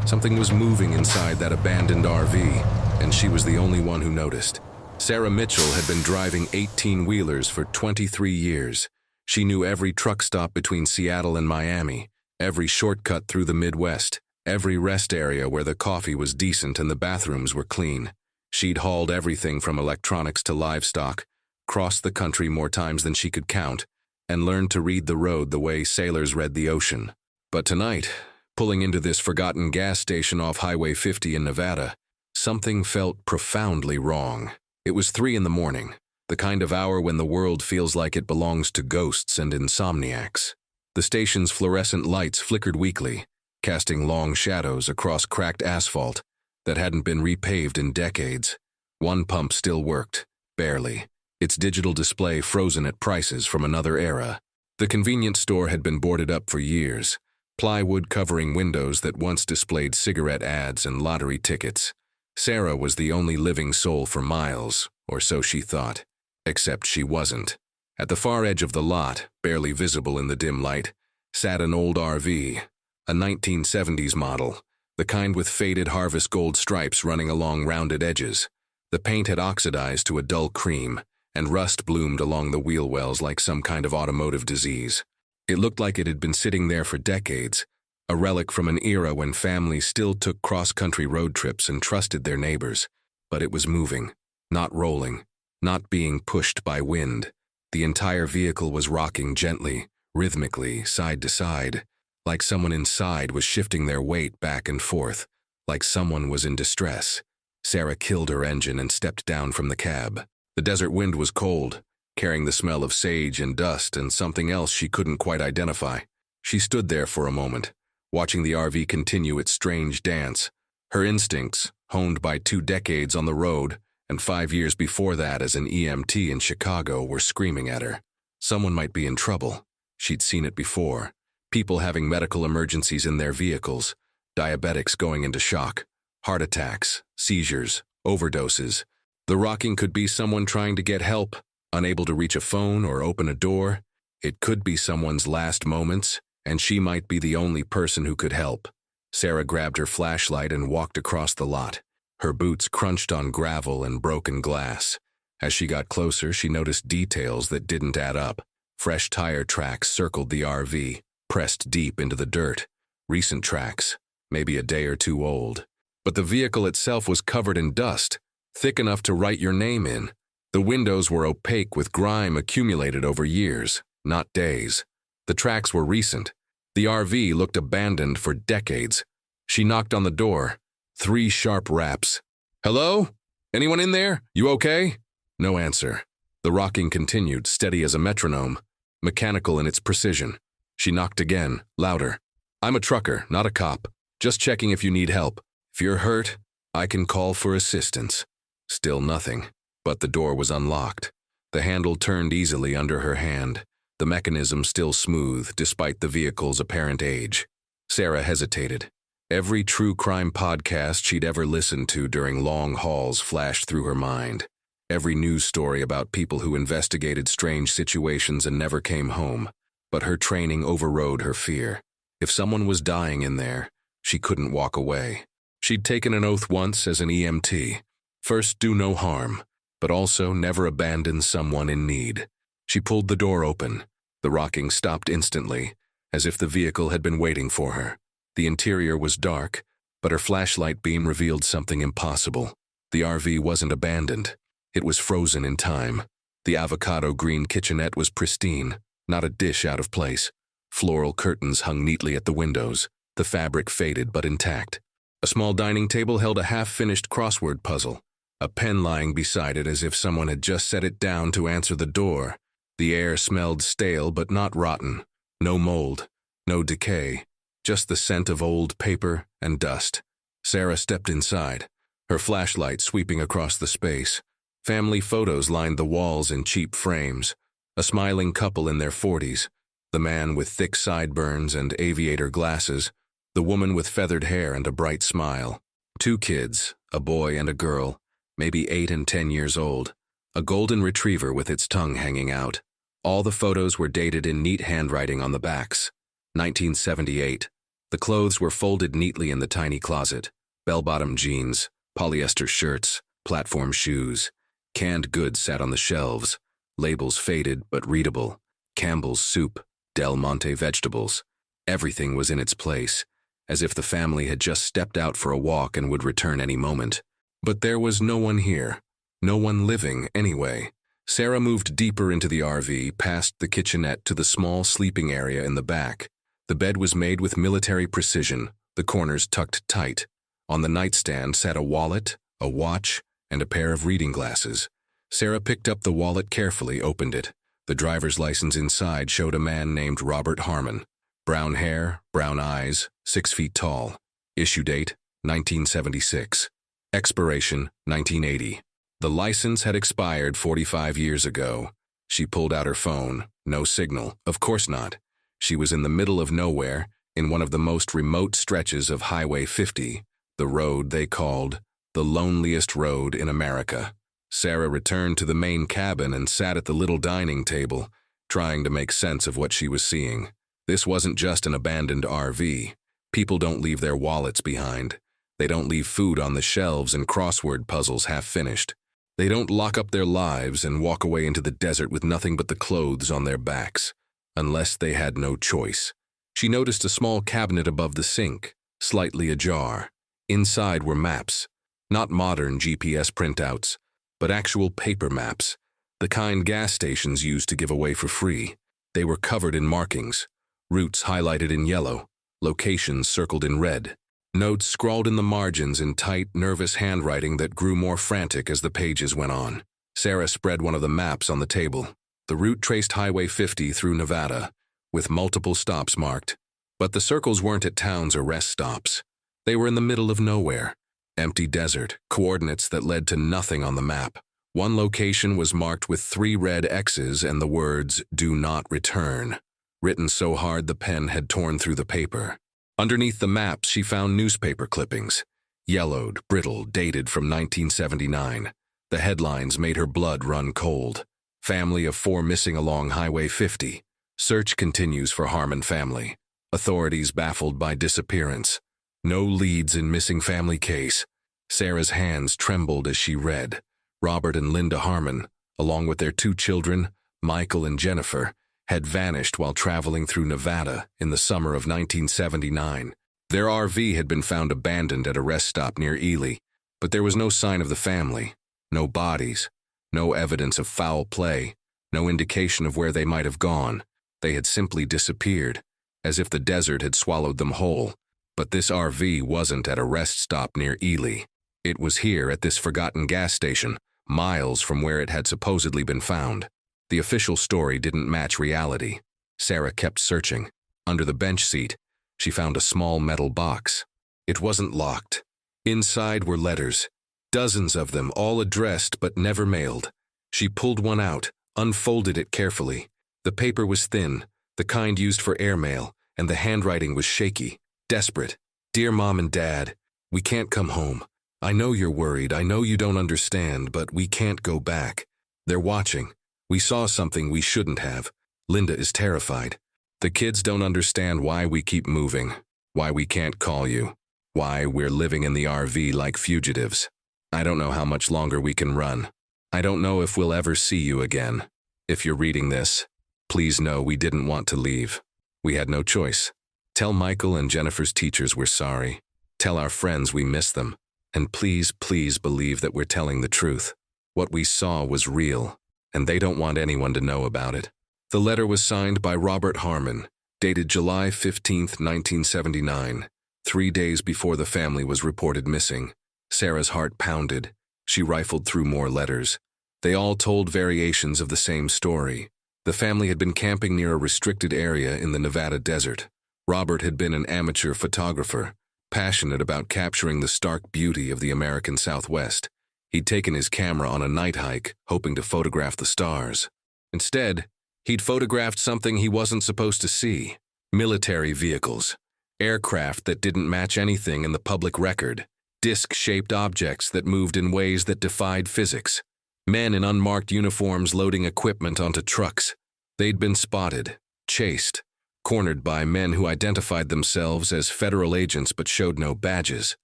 Something was moving inside that abandoned RV, and she was the only one who noticed. Sarah Mitchell had been driving 18-wheelers for 23 years. She knew every truck stop between Seattle and Miami, every shortcut through the Midwest, every rest area where the coffee was decent and the bathrooms were clean. She'd hauled everything from electronics to livestock, crossed the country more times than she could count, and learned to read the road the way sailors read the ocean. But tonight, pulling into this forgotten gas station off Highway 50 in Nevada, something felt profoundly wrong. It was 3 in the morning, the kind of hour when the world feels like it belongs to ghosts and insomniacs. The station's fluorescent lights flickered weakly, casting long shadows across cracked asphalt that hadn't been repaved in decades. One pump still worked, barely, its digital display frozen at prices from another era. The convenience store had been boarded up for years, plywood covering windows that once displayed cigarette ads and lottery tickets. Sarah was the only living soul for miles, or so she thought. Except she wasn't. At the far edge of the lot, barely visible in the dim light, sat an old RV, a 1970s model, the kind with faded harvest gold stripes running along rounded edges. The paint had oxidized to a dull cream, and rust bloomed along the wheel wells like some kind of automotive disease. It looked like it had been sitting there for decades, a relic from an era when families still took cross-country road trips and trusted their neighbors. But it was moving, not rolling, not being pushed by wind. The entire vehicle was rocking gently, rhythmically, side to side, like someone inside was shifting their weight back and forth, like someone was in distress. Sarah killed her engine and stepped down from the cab. The desert wind was cold, carrying the smell of sage and dust and something else she couldn't quite identify. She stood there for a moment, watching the RV continue its strange dance. Her instincts, honed by 2 decades on the road and 5 years before that as an EMT in Chicago, were screaming at her. Someone might be in trouble. She'd seen it before. People having medical emergencies in their vehicles, diabetics going into shock, heart attacks, seizures, overdoses. The rocking could be someone trying to get help, unable to reach a phone or open a door. It could be someone's last moments, and she might be the only person who could help. Sarah grabbed her flashlight and walked across the lot. Her boots crunched on gravel and broken glass. As she got closer, she noticed details that didn't add up. Fresh tire tracks circled the RV, pressed deep into the dirt. Recent tracks, maybe a day or 2 old. But the vehicle itself was covered in dust, thick enough to write your name in. The windows were opaque with grime accumulated over years, not days. The tracks were recent. The RV looked abandoned for decades. She knocked on the door. 3 sharp raps. "Hello? Anyone in there? You okay?" No answer. The rocking continued, steady as a metronome, mechanical in its precision. She knocked again, louder. "I'm a trucker, not a cop. Just checking if you need help. If you're hurt, I can call for assistance." Still nothing, but the door was unlocked. The handle turned easily under her hand, the mechanism still smooth despite the vehicle's apparent age. Sarah hesitated. Every true crime podcast she'd ever listened to during long hauls flashed through her mind. Every news story about people who investigated strange situations and never came home. But her training overrode her fear. If someone was dying in there, she couldn't walk away. She'd taken an oath once as an EMT. First, do no harm, but also never abandon someone in need. She pulled the door open. The rocking stopped instantly, as if the vehicle had been waiting for her. The interior was dark, but her flashlight beam revealed something impossible. The RV wasn't abandoned. It was frozen in time. The avocado green kitchenette was pristine, not a dish out of place. Floral curtains hung neatly at the windows, the fabric faded but intact. A small dining table held a half-finished crossword puzzle, a pen lying beside it as if someone had just set it down to answer the door. The air smelled stale but not rotten. No mold, no decay, just the scent of old paper and dust. Sarah stepped inside, her flashlight sweeping across the space. Family photos lined the walls in cheap frames. A smiling couple in their 40s, the man with thick sideburns and aviator glasses, the woman with feathered hair and a bright smile. 2 kids, a boy and a girl, maybe 8 and 10 years old, a golden retriever with its tongue hanging out. All the photos were dated in neat handwriting on the backs. 1978, The clothes were folded neatly in the tiny closet: bell-bottom jeans, polyester shirts, platform shoes. Canned goods sat on the shelves, labels faded but readable: Campbell's soup, Del Monte vegetables. Everything was in its place, as if the family had just stepped out for a walk and would return any moment. But there was no one here. No one living, anyway. Sarah moved deeper into the RV, past the kitchenette to the small sleeping area in the back. The bed was made with military precision, the corners tucked tight. On the nightstand sat a wallet, a watch, and a pair of reading glasses. Sarah picked up the wallet carefully, opened it. The driver's license inside showed a man named Robert Harmon. Brown hair, brown eyes, 6 feet tall. Issue date, 1976. Expiration, 1980. The license had expired 45 years ago. She pulled out her phone. No signal. Of course not. She was in the middle of nowhere, in one of the most remote stretches of Highway 50, the road they called the loneliest road in America. Sarah returned to the main cabin and sat at the little dining table, trying to make sense of what she was seeing. This wasn't just an abandoned RV. People don't leave their wallets behind. They don't leave food on the shelves and crossword puzzles half finished. They don't lock up their lives and walk away into the desert with nothing but the clothes on their backs, unless they had no choice. She noticed a small cabinet above the sink, slightly ajar. Inside were maps, not modern GPS printouts, but actual paper maps, the kind gas stations used to give away for free. They were covered in markings, routes highlighted in yellow, locations circled in red, notes scrawled in the margins in tight, nervous handwriting that grew more frantic as the pages went on. Sarah spread one of the maps on the table. The route traced Highway 50 through Nevada, with multiple stops marked. But the circles weren't at towns or rest stops. They were in the middle of nowhere. Empty desert, coordinates that led to nothing on the map. One location was marked with 3 red X's and the words, "Do not return," written so hard the pen had torn through the paper. Underneath the maps, she found newspaper clippings, yellowed, brittle, dated from 1979. The headlines made her blood run cold. Family of 4 missing along Highway 50. Search continues for Harmon family. Authorities baffled by disappearance. No leads in missing family case. Sarah's hands trembled as she read. Robert and Linda Harmon, along with their 2 children, Michael and Jennifer, had vanished while traveling through Nevada in the summer of 1979. Their RV had been found abandoned at a rest stop near Ely, but there was no sign of the family, no bodies, no evidence of foul play, no indication of where they might have gone. They had simply disappeared, as if the desert had swallowed them whole. But this RV wasn't at a rest stop near Ely. It was here at this forgotten gas station, miles from where it had supposedly been found. The official story didn't match reality. Sarah kept searching. Under the bench seat, she found a small metal box. It wasn't locked. Inside were letters, dozens of them, all addressed but never mailed. She pulled one out, unfolded it carefully. The paper was thin, the kind used for airmail, and the handwriting was shaky. Desperate. "Dear Mom and Dad, we can't come home. I know you're worried, I know you don't understand, but we can't go back. They're watching. We saw something we shouldn't have. Linda is terrified. The kids don't understand why we keep moving, why we can't call you, why we're living in the RV like fugitives. I don't know how much longer we can run. I don't know if we'll ever see you again. If you're reading this, please know we didn't want to leave. We had no choice. Tell Michael and Jennifer's teachers we're sorry. Tell our friends we miss them. And please, please believe that we're telling the truth. What we saw was real, and they don't want anyone to know about it." The letter was signed by Robert Harmon, dated July 15, 1979, 3 days before the family was reported missing. Sarah's heart pounded. She rifled through more letters. They all told variations of the same story. The family had been camping near a restricted area in the Nevada desert. Robert had been an amateur photographer, passionate about capturing the stark beauty of the American Southwest. He'd taken his camera on a night hike, hoping to photograph the stars. Instead, he'd photographed something he wasn't supposed to see: military vehicles, aircraft that didn't match anything in the public record, disc-shaped objects that moved in ways that defied physics, men in unmarked uniforms loading equipment onto trucks. They'd been spotted, chased, cornered by men who identified themselves as federal agents but showed no badges,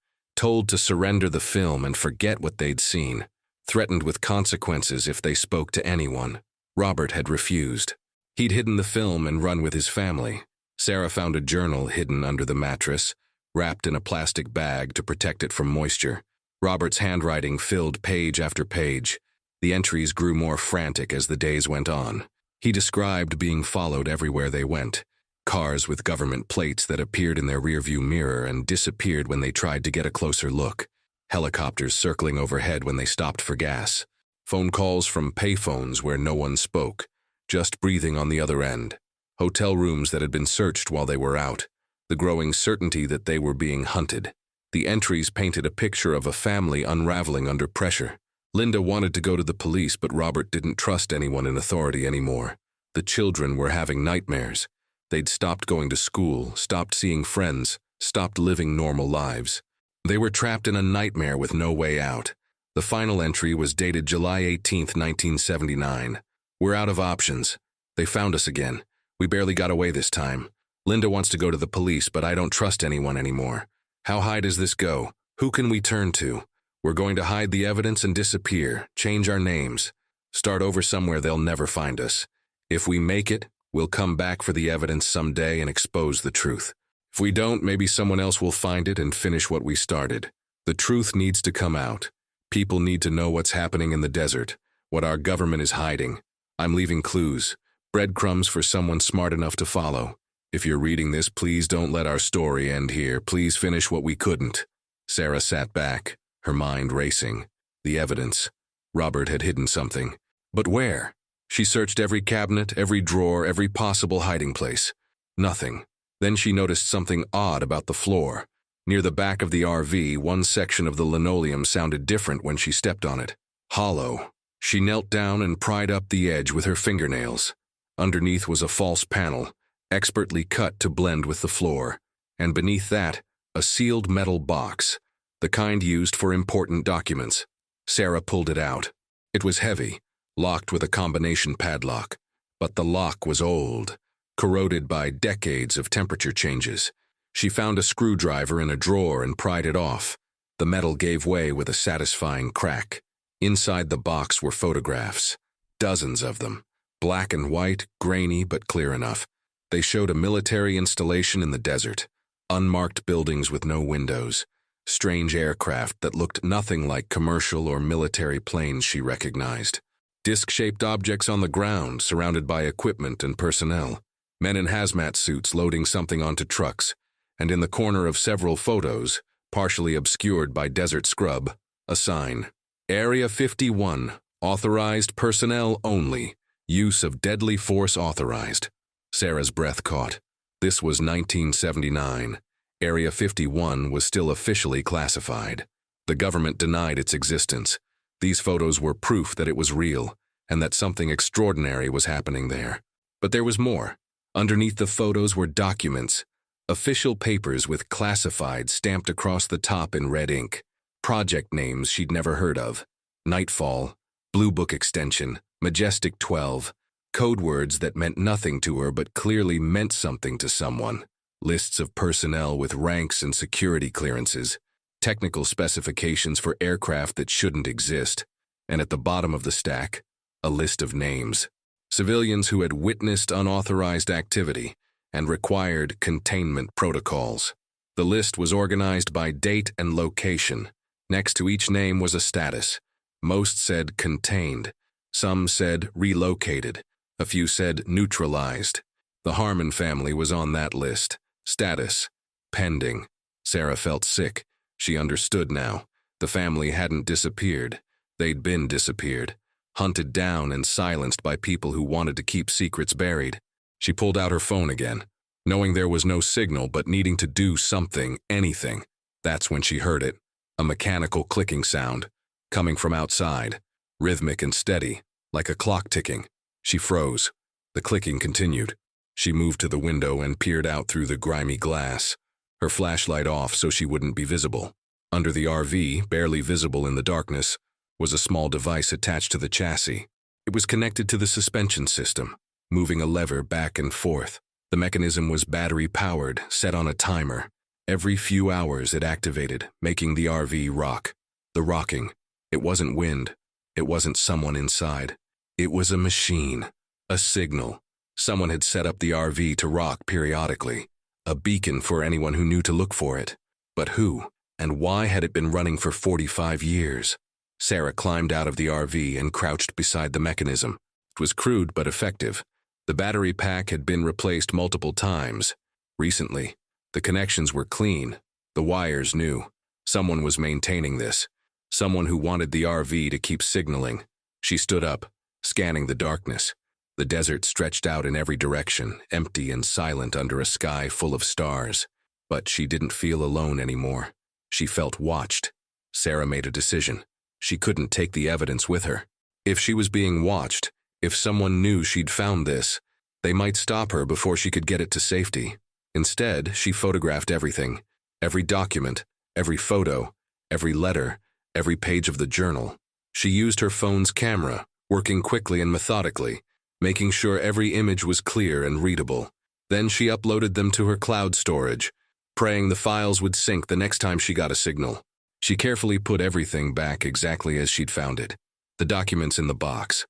told to surrender the film and forget what they'd seen, threatened with consequences if they spoke to anyone. Robert had refused. He'd hidden the film and run with his family. Sarah found a journal hidden under the mattress, wrapped in a plastic bag to protect it from moisture. Robert's handwriting filled page after page. The entries grew more frantic as the days went on. He described being followed everywhere they went, cars with government plates that appeared in their rearview mirror and disappeared when they tried to get a closer look, helicopters circling overhead when they stopped for gas, phone calls from payphones where no one spoke, just breathing on the other end, hotel rooms that had been searched while they were out, the growing certainty that they were being hunted. The entries painted a picture of a family unraveling under pressure. Linda wanted to go to the police, but Robert didn't trust anyone in authority anymore. The children were having nightmares. They'd stopped going to school, stopped seeing friends, stopped living normal lives. They were trapped in a nightmare with no way out. The final entry was dated July 18, 1979. We're out of options. They found us again. We barely got away this time. Linda wants to go to the police, but I don't trust anyone anymore. How high does this go? Who can we turn to? We're going to hide the evidence and disappear, change our names, start over somewhere they'll never find us. If we make it, we'll come back for the evidence someday and expose the truth. If we don't, maybe someone else will find it and finish what we started. The truth needs to come out. People need to know what's happening in the desert, what our government is hiding. I'm leaving clues, breadcrumbs for someone smart enough to follow. If you're reading this, please don't let our story end here. Please finish what we couldn't. Sarah sat back, her mind racing. The evidence. Robert had hidden something. But where? She searched every cabinet, every drawer, every possible hiding place. Nothing. Then she noticed something odd about the floor. Near the back of the RV, one section of the linoleum sounded different when she stepped on it. Hollow. She knelt down and pried up the edge with her fingernails. Underneath was a false panel, expertly cut to blend with the floor, and beneath that, a sealed metal box, the kind used for important documents. Sarah pulled it out. It was heavy, locked with a combination padlock, but the lock was old, corroded by decades of temperature changes. She found a screwdriver in a drawer and pried it off. The metal gave way with a satisfying crack. Inside the box were photographs, dozens of them, black and white, grainy but clear enough. They showed a military installation in the desert, unmarked buildings with no windows, strange aircraft that looked nothing like commercial or military planes she recognized, disc-shaped objects on the ground surrounded by equipment and personnel, men in hazmat suits loading something onto trucks, and in the corner of several photos, partially obscured by desert scrub, a sign. Area 51, authorized personnel only, use of deadly force authorized. Sarah's breath caught. This was 1979. Area 51 was still officially classified. The government denied its existence. These photos were proof that it was real, and that something extraordinary was happening there. But there was more. Underneath the photos were documents, official papers with classified stamped across the top in red ink, project names she'd never heard of. Nightfall, Blue Book Extension, Majestic 12, code words that meant nothing to her but clearly meant something to someone. Lists of personnel with ranks and security clearances, technical specifications for aircraft that shouldn't exist, and at the bottom of the stack, a list of names. Civilians who had witnessed unauthorized activity and required containment protocols. The list was organized by date and location. Next to each name was a status. Most said contained. Some said relocated. A few said neutralized. The Harmon family was on that list. Status. Pending. Sarah felt sick. She understood now. The family hadn't disappeared. They'd been disappeared. Hunted down and silenced by people who wanted to keep secrets buried. She pulled out her phone again, knowing there was no signal but needing to do something, anything. That's when she heard it. A mechanical clicking sound, coming from outside, rhythmic and steady, like a clock ticking. She froze. The clicking continued. She moved to the window and peered out through the grimy glass, her flashlight off so she wouldn't be visible. Under the RV, barely visible in the darkness, was a small device attached to the chassis. It was connected to the suspension system, moving a lever back and forth. The mechanism was battery-powered, set on a timer. Every few hours it activated, making the RV rock. The rocking. It wasn't wind. It wasn't someone inside. It was a machine. A signal. Someone had set up the RV to rock periodically. A beacon for anyone who knew to look for it. But who? And why had it been running for 45 years? Sarah climbed out of the RV and crouched beside the mechanism. It was crude but effective. The battery pack had been replaced multiple times. Recently, the connections were clean. The wires new. Someone was maintaining this. Someone who wanted the RV to keep signaling. She stood up, scanning the darkness. The desert stretched out in every direction, empty and silent under a sky full of stars. But she didn't feel alone anymore. She felt watched. Sarah made a decision. She couldn't take the evidence with her. If she was being watched, if someone knew she'd found this, they might stop her before she could get it to safety. Instead, she photographed everything. Every document, every photo, every letter, every page of the journal. She used her phone's camera, working quickly and methodically, making sure every image was clear and readable. Then she uploaded them to her cloud storage, praying the files would sync the next time she got a signal. She carefully put everything back exactly as she'd found it. The documents in the box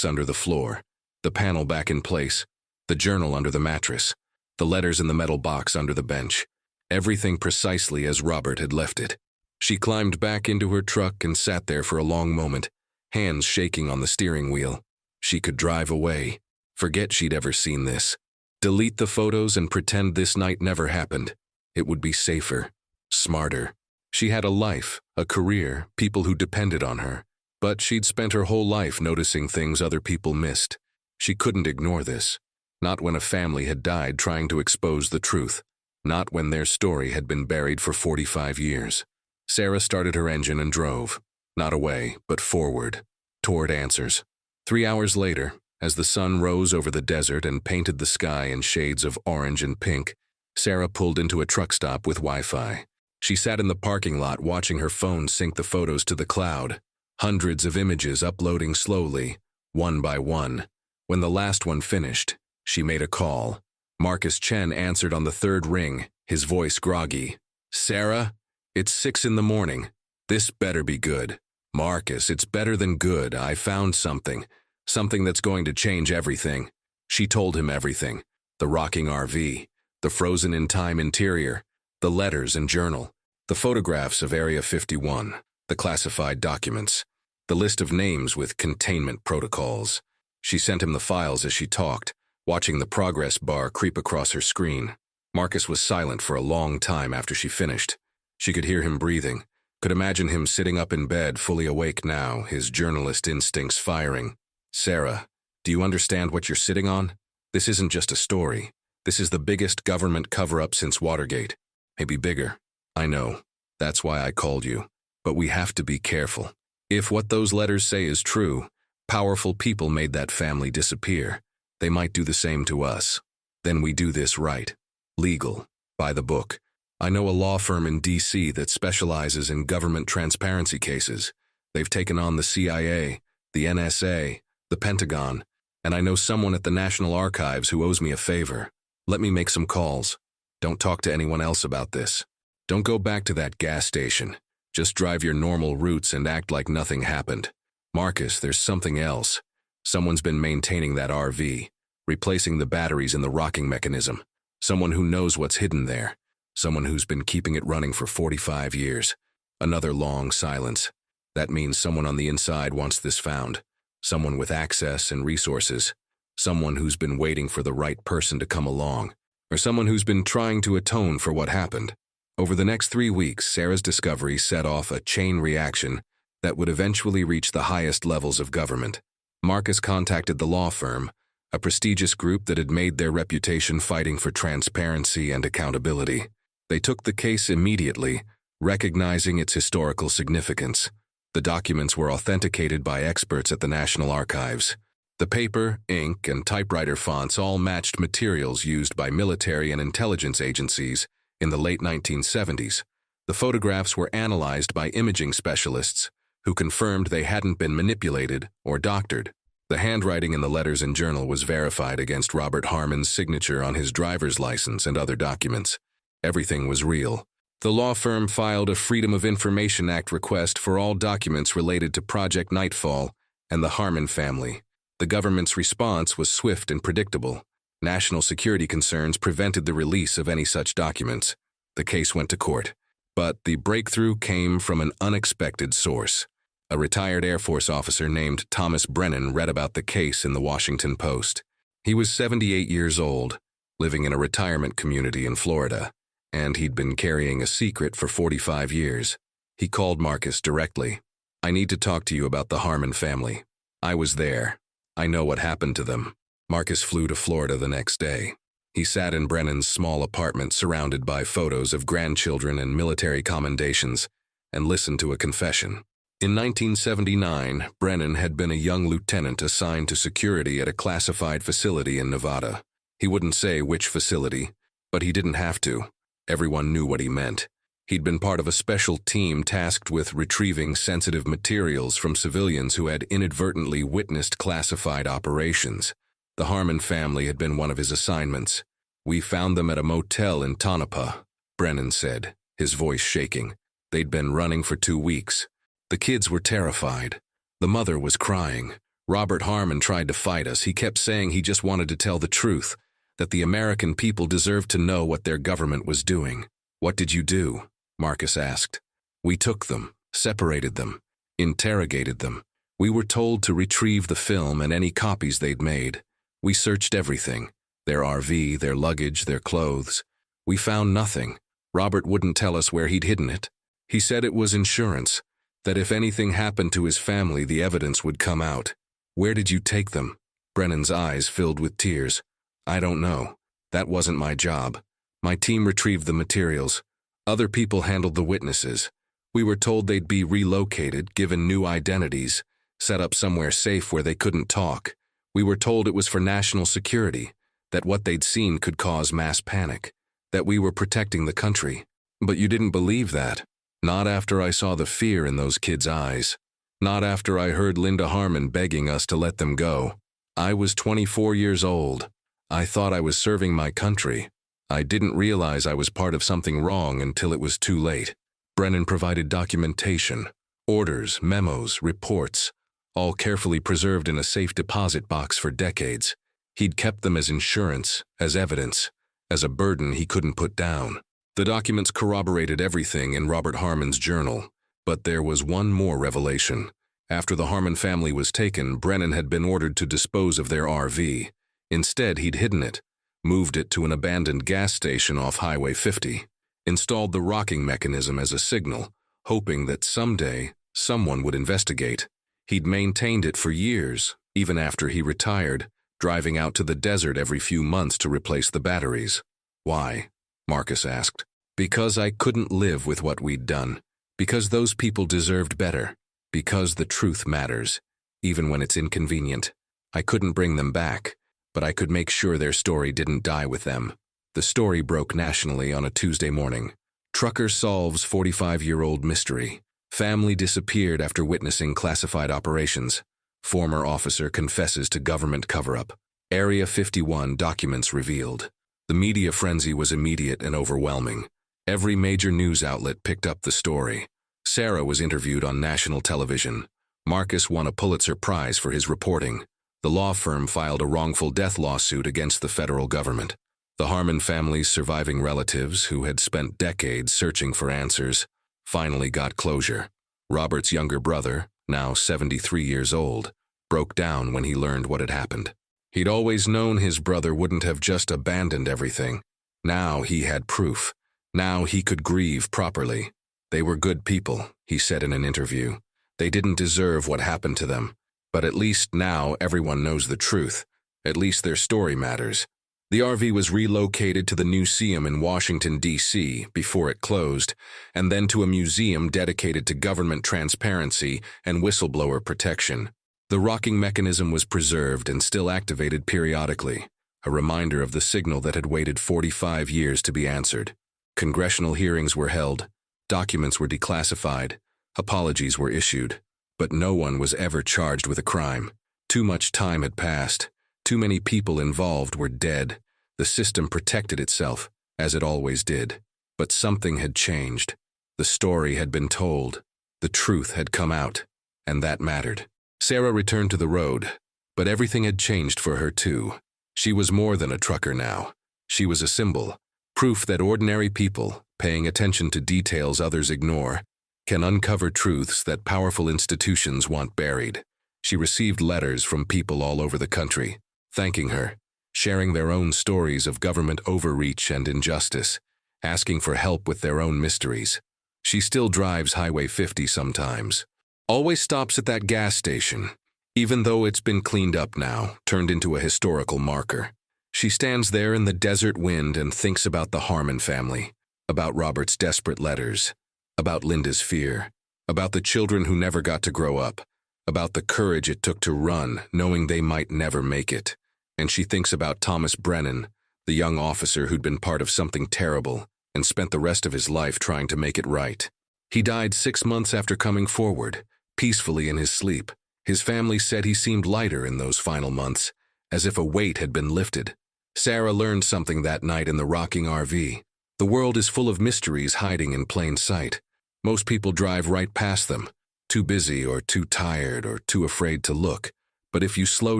under the floor, the panel back in place, the journal under the mattress, the letters in the metal box under the bench. Everything precisely as Robert had left it. She climbed back into her truck and sat there for a long moment, hands shaking on the steering wheel. She could drive away, forget she'd ever seen this. Delete the photos and pretend this night never happened. It would be safer, smarter. She had a life, a career, people who depended on her. But she'd spent her whole life noticing things other people missed. She couldn't ignore this. Not when a family had died trying to expose the truth. Not when their story had been buried for 45 years. Sarah started her engine and drove. Not away, but forward, toward answers. 3 hours later, as the sun rose over the desert and painted the sky in shades of orange and pink, Sarah pulled into a truck stop with Wi-Fi. She sat in the parking lot watching her phone sync the photos to the cloud. Hundreds of images uploading slowly, one by one. When the last one finished, she made a call. Marcus Chen answered on the third ring, his voice groggy. "Sarah, it's 6 in the morning. This better be good." "Marcus, it's better than good. I found something. Something that's going to change everything." She told him everything. The rocking RV, the frozen-in-time interior, the letters and journal, the photographs of Area 51, the classified documents, the list of names with containment protocols. She sent him the files as she talked, watching the progress bar creep across her screen. Marcus was silent for a long time after she finished. She could hear him breathing, could imagine him sitting up in bed, fully awake now, his journalist instincts firing. "Sarah, do you understand what you're sitting on? This isn't just a story. This is the biggest government cover-up since Watergate. Maybe bigger. I know. That's why I called you. But we have to be careful. If what those letters say is true, powerful people made that family disappear. They might do the same to us. Then we do this right. Legal. By the book. I know a law firm in D.C. that specializes in government transparency cases. They've taken on the CIA, the NSA, the Pentagon, and I know someone at the National Archives who owes me a favor. Let me make some calls. Don't talk to anyone else about this. Don't go back to that gas station. Just drive your normal routes and act like nothing happened. Marcus, there's something else. Someone's been maintaining that RV, replacing the batteries in the rocking mechanism. Someone who knows what's hidden there. Someone who's been keeping it running for 45 years. Another long silence. That means someone on the inside wants this found. Someone with access and resources. Someone who's been waiting for the right person to come along. Or someone who's been trying to atone for what happened. Over the next 3 weeks, Sarah's discovery set off a chain reaction that would eventually reach the highest levels of government. Marcus contacted the law firm, a prestigious group that had made their reputation fighting for transparency and accountability. They took the case immediately, recognizing its historical significance. The documents were authenticated by experts at the National Archives. The paper, ink, and typewriter fonts all matched materials used by military and intelligence agencies in the late 1970s. The photographs were analyzed by imaging specialists who confirmed they hadn't been manipulated or doctored. The handwriting in the letters and journal was verified against Robert Harmon's signature on his driver's license and other documents. Everything was real. The law firm filed a Freedom of Information Act request for all documents related to Project Nightfall and the Harmon family. The government's response was swift and predictable. National security concerns prevented the release of any such documents. The case went to court. But the breakthrough came from an unexpected source. A retired Air Force officer named Thomas Brennan read about the case in the Washington Post. He was 78 years old, living in a retirement community in Florida, and he'd been carrying a secret for 45 years. He called Marcus directly. "I need to talk to you about the Harmon family. I was there. I know what happened to them." Marcus flew to Florida the next day. He sat in Brennan's small apartment surrounded by photos of grandchildren and military commendations and listened to a confession. In 1979, Brennan had been a young lieutenant assigned to security at a classified facility in Nevada. He wouldn't say which facility, but he didn't have to. Everyone knew what he meant. He'd been part of a special team tasked with retrieving sensitive materials from civilians who had inadvertently witnessed classified operations. The Harmon family had been one of his assignments. "We found them at a motel in Tonopah," Brennan said, his voice shaking. They'd been running for 2 weeks. The kids were terrified. The mother was crying. "Robert Harmon tried to fight us. He kept saying he just wanted to tell the truth, that the American people deserved to know what their government was doing." "What did you do?" Marcus asked. "We took them, separated them, interrogated them. We were told to retrieve the film and any copies they'd made. We searched everything, their RV, their luggage, their clothes. We found nothing. Robert wouldn't tell us where he'd hidden it. He said it was insurance, that if anything happened to his family, the evidence would come out." "Where did you take them?" Brennan's eyes filled with tears. "I don't know. That wasn't my job. My team retrieved the materials. Other people handled the witnesses. We were told they'd be relocated, given new identities, set up somewhere safe where they couldn't talk. We were told it was for national security, that what they'd seen could cause mass panic, that we were protecting the country. But you didn't believe that. Not after I saw the fear in those kids' eyes. Not after I heard Linda Harmon begging us to let them go. I was 24 years old. I thought I was serving my country. I didn't realize I was part of something wrong until it was too late." Brennan provided documentation, orders, memos, reports, all carefully preserved in a safe deposit box for decades. He'd kept them as insurance, as evidence, as a burden he couldn't put down. The documents corroborated everything in Robert Harmon's journal, but there was one more revelation. After the Harmon family was taken, Brennan had been ordered to dispose of their RV. Instead, he'd hidden it, moved it to an abandoned gas station off Highway 50, installed the rocking mechanism as a signal, hoping that someday someone would investigate. He'd maintained it for years, even after he retired, driving out to the desert every few months to replace the batteries. "Why?" Marcus asked. "Because I couldn't live with what we'd done. Because those people deserved better. Because the truth matters, even when it's inconvenient. I couldn't bring them back, but I could make sure their story didn't die with them." The story broke nationally on a Tuesday morning. Trucker solves 45-year-old mystery. Family disappeared after witnessing classified operations. Former officer confesses to government cover-up. Area 51 documents revealed. The media frenzy was immediate and overwhelming. Every major news outlet picked up the story. Sarah was interviewed on national television. Marcus won a Pulitzer Prize for his reporting. The law firm filed a wrongful death lawsuit against the federal government. The Harmon family's surviving relatives, who had spent decades searching for answers, finally got closure. Robert's younger brother, now 73 years old, broke down when he learned what had happened. He'd always known his brother wouldn't have just abandoned everything. Now he had proof. Now he could grieve properly. "They were good people," he said in an interview. "They didn't deserve what happened to them. But at least now everyone knows the truth. At least their story matters." The RV was relocated to the Museum in Washington, D.C. before it closed, and then to a museum dedicated to government transparency and whistleblower protection. The rocking mechanism was preserved and still activated periodically, a reminder of the signal that had waited 45 years to be answered. Congressional hearings were held, documents were declassified, apologies were issued, but no one was ever charged with a crime. Too much time had passed. Too many people involved were dead. The system protected itself, as it always did. But something had changed. The story had been told. The truth had come out. And that mattered. Sarah returned to the road, but everything had changed for her too. She was more than a trucker now. She was a symbol, proof that ordinary people, paying attention to details others ignore, can uncover truths that powerful institutions want buried. She received letters from people all over the country, thanking her, sharing their own stories of government overreach and injustice, asking for help with their own mysteries. She still drives Highway 50 sometimes, always stops at that gas station, even though it's been cleaned up now, turned into a historical marker. She stands there in the desert wind and thinks about the Harmon family, about Robert's desperate letters, about Linda's fear, about the children who never got to grow up, about the courage it took to run, knowing they might never make it. And she thinks about Thomas Brennan, the young officer who'd been part of something terrible and spent the rest of his life trying to make it right. He died 6 months after coming forward, peacefully in his sleep. His family said he seemed lighter in those final months, as if a weight had been lifted. Sarah learned something that night in the rocking RV. The world is full of mysteries hiding in plain sight. Most people drive right past them, too busy or too tired or too afraid to look. But if you slow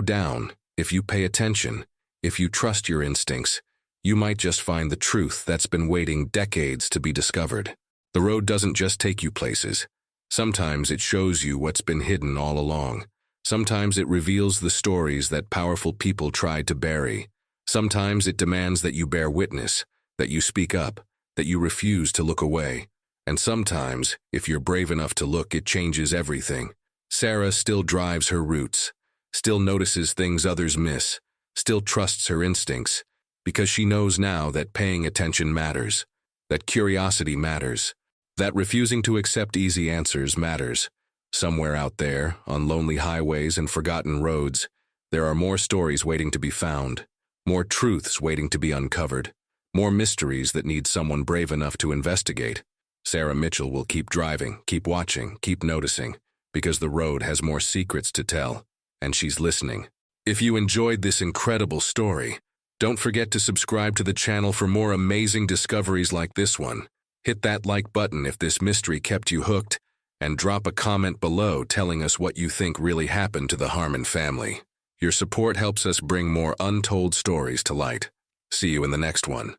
down, if you pay attention, if you trust your instincts, you might just find the truth that's been waiting decades to be discovered. The road doesn't just take you places. Sometimes it shows you what's been hidden all along. Sometimes it reveals the stories that powerful people tried to bury. Sometimes it demands that you bear witness, that you speak up, that you refuse to look away. And sometimes, if you're brave enough to look, it changes everything. Sarah still drives her roots, still notices things others miss, still trusts her instincts, because she knows now that paying attention matters, that curiosity matters, that refusing to accept easy answers matters. Somewhere out there, on lonely highways and forgotten roads, there are more stories waiting to be found, more truths waiting to be uncovered, more mysteries that need someone brave enough to investigate. Sarah Mitchell will keep driving, keep watching, keep noticing, because the road has more secrets to tell, and she's listening. If you enjoyed this incredible story, don't forget to subscribe to the channel for more amazing discoveries like this one. Hit that like button if this mystery kept you hooked, and drop a comment below telling us what you think really happened to the Harmon family. Your support helps us bring more untold stories to light. See you in the next one.